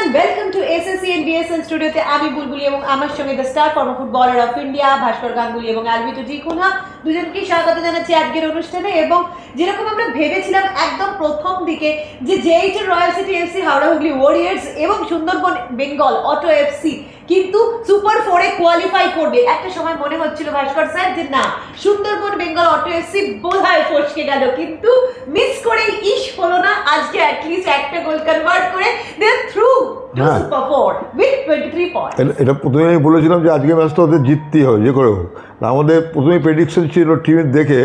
and welcome to SSC and BSN স্টুডিওতে আমি বুলবুলি এবং আমার সঙ্গে the star former footballer of India Bhaskar Ganguly এবং আলভিটো জিকুনা দুজনকে স্বাগত জানাচ্ছি আজকের অনুষ্ঠানে। এবং যেরকম আমরা ভেবেছিলাম একদম প্রথম দিকে যে জেএইচের Royal City FC, Howrah Hooghly Warriors এবং সুন্দরবন বেঙ্গল অটো এফসি কিন্তু সুপার ফোরে কোয়ালিফাই করবে, একটা সময় মনে হচ্ছিল ভাস্কর স্যার যে না সুন্দরবন বেঙ্গল অটো এফসি বোধহয় ফসকে গেল, কিন্তু মিস করে ইশ হলো না। আজকে অ্যাটলিস্ট একটা গোল কনভার্ট করে দে আর through to super four with 23 point. এটা প্রথমে আমি বলেছিলাম যে আজকে ম্যাচটা ওদের জিততেই হবে যে করে হোক। আমাদের প্রথমে প্রেডিকশন ছিল টিমের দেখে,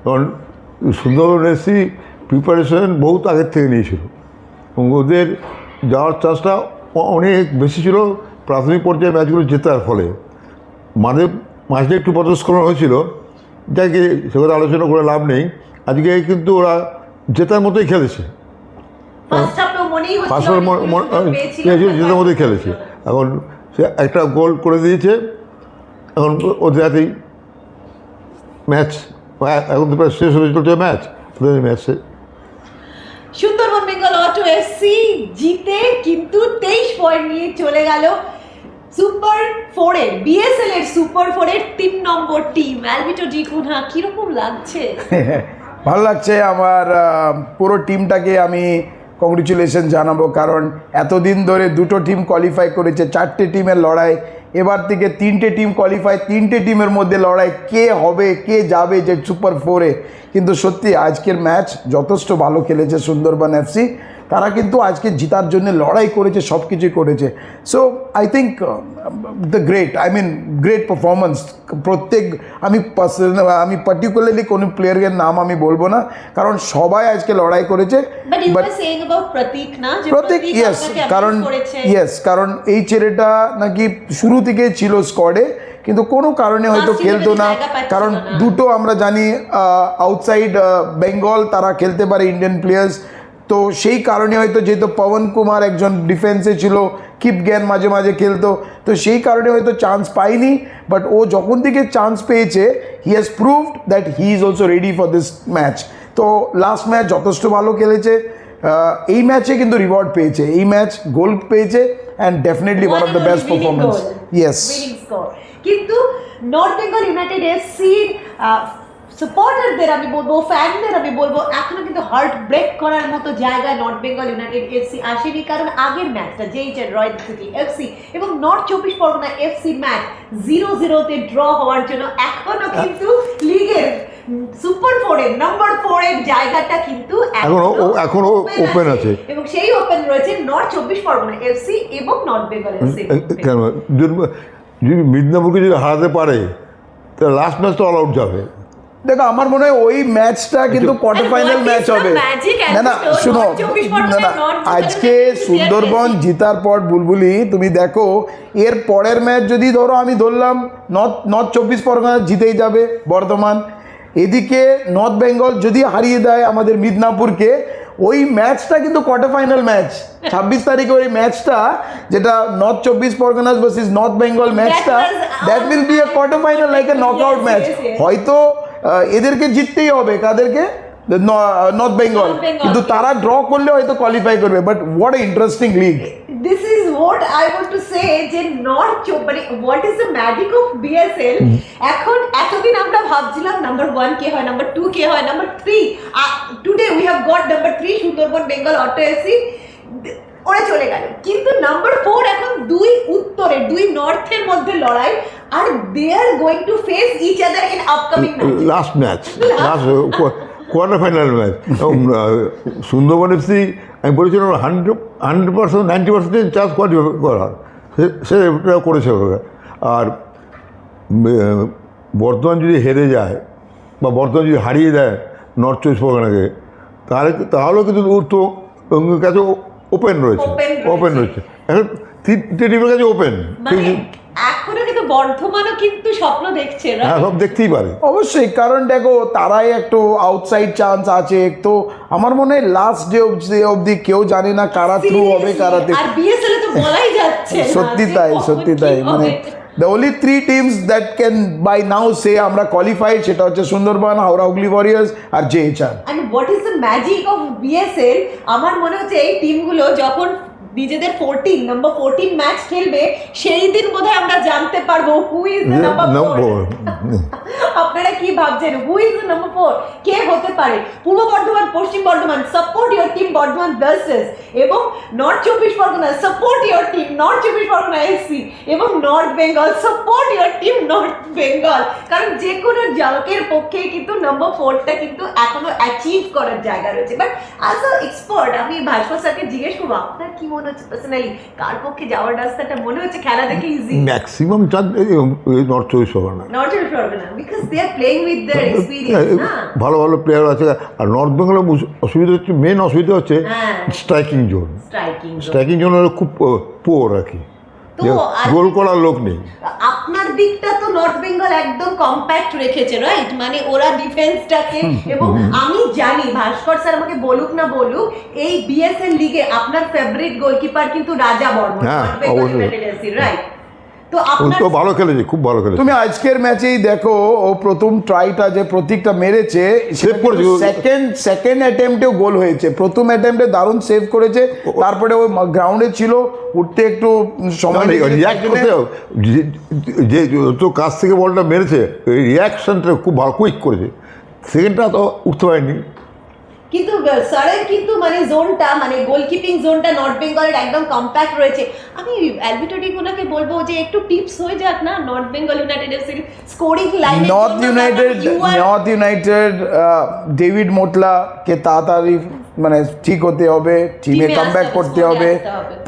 কারণ সুন্দরবন এফসি প্রিপারেশন বহুত আগের থেকে নিয়েছিল এবং ওদের যাওয়ার চান্সটা অনেক বেশি ছিল প্রাথমিক পর্যায়ে ম্যাচগুলো জেতার ফলে। মাঝে একটু পদস্খলন হয়েছিল, যাকে সে কথা আলোচনা করে লাভ নেই। আজকে কিন্তু ওরা জেতার মতোই খেলেছে, জেতার মতোই খেলেছে। এখন সে একটা গোল করে দিয়েছে, এখন ওদের হাতেই ম্যাচ, এখন তো প্রায় শেষ হয়ে চলছে ম্যাচ, ওদের ম্যাচে সুন্দরবন বেঙ্গল অটো এফসি জিতে কিন্তু 23 পয়েন্ট নিয়ে চলে গেল সুপার ফোরের, বিএসএল এর সুপার ফোরের 3 নম্বর টিম। আলভিটো জিকুনা কিরকম লাগছে? ভালো লাগছে। আমার পুরো টিমটাকে আমি কংগ্রেচুলেশন জানাবো, কারণ এতদিন ধরে দুটো টিম কোয়ালিফাই করেছে, 4টে টিমের লড়াই, এবার থেকে 3টে টিম কোয়ালিফাই, 3টে টিমের মধ্যে লড়াই, কে হবে কে যাবে যে সুপার ফোরে। কিন্তু সত্যি আজকের ম্যাচ যথেষ্ট ভালো খেলেছে সুন্দরবন এফসি, তারা কিন্তু আজকে জেতার জন্য লড়াই করেছে, সব কিছুই করেছে। So I think the great performance. প্রত্যেক আমি পার্টিকুলারলি কোনো প্লেয়ারের নাম আমি বলবো না, কারণ সবাই আজকে লড়াই করেছে। প্রতীক কারণ এই ছেলেটা নাকি শুরু থেকে ছিল স্কোয়াডে, কিন্তু কোনো কারণে হয়তো খেলতো না, কারণ দুটো আমরা জানি আউটসাইড বেঙ্গল তারা খেলতে পারে ইন্ডিয়ান প্লেয়ার্স, তো সেই কারণে হয়তো যেহেতু পবন কুমার একজন ডিফেন্সে ছিল, কিপ জ্ঞান মাঝে মাঝে খেলতো, তো সেই কারণে হয়তো চান্স পাইনি। বাট ও যখন থেকে চান্স পেয়েছে he has proved that he is also ready for this match. তো লাস্ট ম্যাচ যথেষ্ট ভালো খেলেছে, এই ম্যাচে কিন্তু রিওয়ার্ড পেয়েছে, এই ম্যাচ গোল পেয়েছে and definitely one of the best performance. Yes, কিন্তু নর্থ বেঙ্গল ইউনাইটেড এফসির সাপোর্টারদের আমি বলবো, ফ্যানদের আমি বলবো, এখনো কিন্তু হার্ট ব্রেক করার মতো জায়গায় নর্থ বেঙ্গল ইউনাইটেড এফসি আসেনি, কারণ আগের ম্যাচটা জেএইচের রয়্যাল সিটি এফসি এবং north 24 Pargana FC match 0-0 draw হওয়ার জন্য এখনো কিন্তু লিগের সুপার ফোরের নম্বর 4 এর জায়গাটা কিন্তু এখনো ওপেন আছে, এবং সেই ওপেন রয়েছে নর্থ 24 পরগনা এফসি এবং নর্থ বেঙ্গল এফসি। যদি মিদনাপুরকে যদি হারাতে পারে তাহলে লাস্ট ম্যাচ তো অল আউট যাবে। দেখো আমার মনে হয় ওই ম্যাচটা কিন্তু কোয়ার্টার ফাইনাল ম্যাচ হবে। না শুনো, না আজকে সুন্দরবন জিতার পর বুলবুলি তুমি দেখো এর পরের ম্যাচ যদি ধরো আমি ধরলাম নর্থ 24 পরগনা জিতেই যাবে বর্ধমান, এদিকে নর্থ বেঙ্গল যদি হারিয়ে দেয় আমাদের মিদনাপুরকে, ওই ম্যাচটা কিন্তু কোয়ার্টার ফাইনাল ম্যাচ 26 তারিখে ওই ম্যাচটা, যেটা north 24 Parganas versus north Bengal ম্যাচটা, that will be a quarter final like a knockout match. হয়তো এদেরকে জিততেই হবে, কাদেরকে? নর্থ বেঙ্গল, কিন্তু তারা ড্র করলে হয়তো কোয়ালিফাই করবে। But what a interesting league. This is what I want to say, যে নর্থ মানে what is the magic of BSL? এখন এতদিন আমরা ভাবছিলাম নাম্বার 1 কে হয়, নাম্বার 2 কে হয়, number 3, today we have got number 3 Sundarban Bengal Auto FC, ওরা চলে গেল। কিন্তু নাম্বার 4 এখন দুই উত্তরে দুই নর্থের মধ্যে লড়াই, আর they are going to face each other in upcoming last match, quarter final match. Sundarban FC আমি বলেছিলাম 100% 90% চান্স কোয়ালিফাই করার, সেটা করেছে ওরা। আর বর্তমান যদি হেরে যায় বা বর্তমান যদি হারিয়ে দেয় নর্থ 24 পরগনাকে, তাহলেও কিন্তু উত্তর কাছে ওপেন রয়েছে। এখন 3টে টিমের কাছে ওপেন, এখনো কিন্তু বর্ধমানও কিন্তু স্বপ্ন দেখছে না। হ্যাঁ, সব দেখতেই পারে অবশ্যই, কারণ দেখো তারাই একটু আউটসাইড চান্স আছে। তো আমার মনে হয় লাস্ট ডে অবধি কেউ জানে না কারা থ্রু হবে, কারা। আর বিএসএল তো বলাই যাচ্ছে সত্যি তাই, মানে the only 3 teams that can by now say আমরা কোয়ালিফাইড, সেটা হচ্ছে সুন্দরবন, হাওড়া হুগলি ওয়ারিয়র্স আর JHR. and what is the magic of BSL? আমার মনে হচ্ছে এই টিমগুলো যখন নিজেদের 14 নাম্বার 14 ম্যাচ খেলবে, সেই দিন বোধহয় আমরা জানতে পারবো হু ইজ দ্য নাম্বার 4। আপনারা কি ভাবছেন হু ইজ দ্য নাম্বার 4 কে হতে পারে? পূর্ব বর্ধমান, পশ্চিম Bardhaman support your team Bardhaman versus, এবং north 24 Pargana support your team north 24 Pargana SC, এবং north Bengal support your team north Bengal. কারণ যে কোনো জায়গার পক্ষে কিন্তু নাম্বার 4টা কিন্তু এখনো অ্যাচিভ করার জায়গা রয়েছে। বাট অ্যাজ আ এক্সপার্ট আমি ভাস্কর স্যারকে জিজ্ঞেস করবো, আপনার কি মনে হচ্ছে পার্সোনালি কার পক্ষে যাওয়ার রাস্তাটা মনে হচ্ছে খেলা দেখে easy? Maximum chance north 24 Pargana, north 24 Pargana, because they are playing with their experience না। ভালো ভালো প্লেয়ার আছে। আর নর্থ বেঙ্গলের অসুবিধা হচ্ছে, মেন অসুবিধা হচ্ছে স্ট্রাইকিং জোন। স্ট্রাইকিং জোন হলো খুব পুয়ার আর কি, গোল করার লোক নেই। আপনার দিকটা তো নর্থ বেঙ্গল একদম কম্প্যাক্ট রেখেছে, রাইট? মানে ওরা ডিফেন্সটাকে, এবং আমি জানি ভাস্কর স্যার আমাকে বলুক না বলুক, এই বিএসএল লিগে আপনার ফেভারিট গোলকিপার কিন্তু রাজা বর্মন, রাইট? তো তো ভালো খেলেছে, খুব ভালো খেলেছে। তুমি আজকের ম্যাচেই দেখো, ও প্রথম ট্রাইটা যে প্রতীকটা মেরেছে, সেকেন্ড অ্যাটেম্পটেও গোল হয়েছে। প্রথম অ্যাটেম্পটে দারুণ সেভ করেছে, তারপরে ওই গ্রাউন্ডে ছিল, উঠতে একটু সময় যে তো কাছ থেকে বলটা মেরেছে, রিয়াকশনটা খুব ভালো, কুইক করেছে। সেকেন্ডটা তো উঠতে পারেনি। কিন্তু স্যারের কিন্তু মানে জোনটা, মানে গোলকিপিং জোনটা নর্থ বেঙ্গলের একদম কম্প্যাক্ট রয়েছে। আমি অ্যালভিটো ডিকোনাকে বলবো যে একটু টিপস হয়ে যাক না north Bengal United FC scoring লাইনে। নর্থ ইউনাইটেড ডেভিড মোটলাকে তাড়াতাড়ি মানে ঠিক হতে হবে, টিমে কামব্যাক করতে হবে,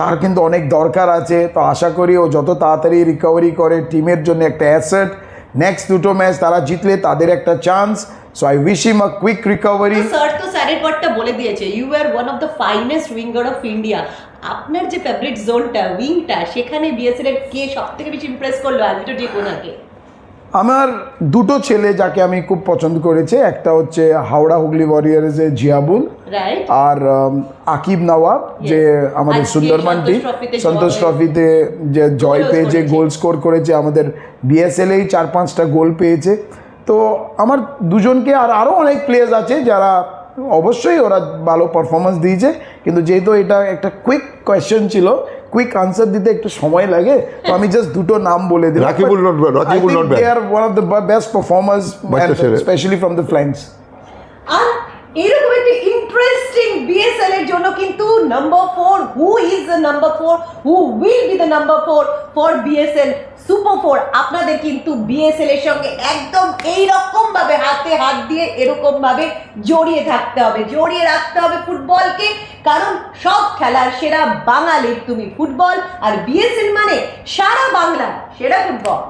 তার কিন্তু অনেক দরকার আছে। তো আশা করি ও যত তাড়াতাড়ি রিকভারি করে, টিমের জন্য একটা অ্যাসেট। নেক্সট দুটো ম্যাচ তারা জিতলে তাদের একটা chance. So I wish him a quick recovery. Sir তো স্যারের পরটা বলে দিয়েছে, you are one of the finest winger of India. আপনার যে ফেভারিট জোনটা, উইংটা, সেখানে বিএসএল এর কে সবথেকে বেশি ইমপ্রেস করলো অ্যালভিটো ডিকোনাকে? আমার দুটো ছেলে যাকে আমি খুব পছন্দ করেছে, একটা হচ্ছে হাওড়া হুগলি ওয়ারিয়ার্সের জিয়াবুল, আর আকিব নওয়াব, যে আমাদের সুন্দরবন টিম সন্তোষ ট্রফিতে যে জয় পেয়েছে, গোল স্কোর করেছে, আমাদের বিএসএলেই 4-5টা গোল পেয়েছে। তো আমার দুজনকে, আর আরও অনেক প্লেয়ার্স আছে যারা অবশ্যই ওরা ভালো পারফরমেন্স দিয়েছে, কিন্তু যেহেতু এটা একটা কুইক কোয়েশ্চেন ছিল, কুইক আনসার দিতে একটু সময় লাগে, তো আমি জাস্ট দুটো নাম বলে দিলাম। Rakibul not bad, Rakibul not bad, they are one of the best performers, specially from the flanks. আর এরকম একটা ইন্টারেস্টিং বিএসএল এর জন্য কিন্তু number 4, who is the number 4, who will be the number 4 for BSL super 4, আপনাদের কিন্তু বিএসএল এর সঙ্গে একদম এই রকম ভাবে হাতে হাত দিয়ে এরকম ভাবে জড়িয়ে থাকতে হবে, জড়িয়ে রাখতে হবে ফুটবলকে। কারণ সব খেলার সেরা বাঙালির তুমি ফুটবল, আর বিএসএল মানে সারা বাংলা সেরা ফুটবল।